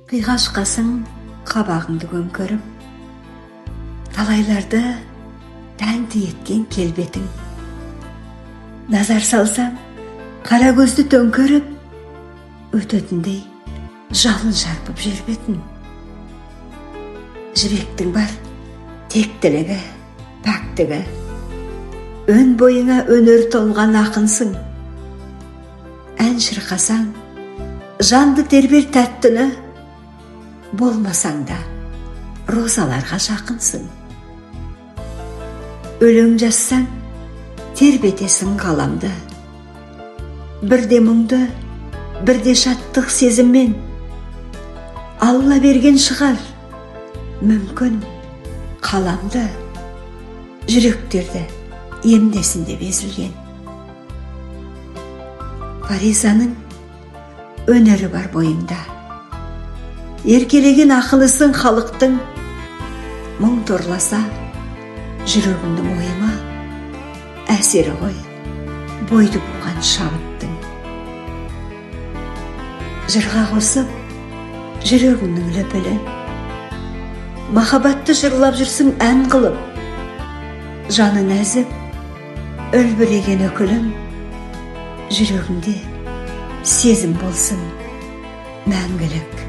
Қиғашқасың қабағыңды көмкөріп, талайларды тәнті еткен келбетің. Назар салсам, қара көзді төңкеріп, өтетіндей жалын жарпып жербетін. Жібектің бар тектілігі, пәктігі, өн бойыңа өнер толған ақынсың. Ән шырқасаң, жанды тербер тәттіні, болмасаң да розаларға жақынсың. Өлең жазсаң, тербетесің қаламды. Бірде мұңды, бірде шаттық сезіммен. Алла берген шығар, мүмкін қаламды, жүректерді емдесін деп езілген. Фаризаның өнері бар бойында. Еркелеген ақылысың халықтың, мұң торласа, жүрегімді ойыма, әсері ғой, бойды буған шабыттың. Жырға қосып, жүрегімнің лүпілі, махаббатты жырлап жүрсің ән қылып, жаны нәзік, үлбіреген өкілім, жүрегімде сезім болсын мәңгілік.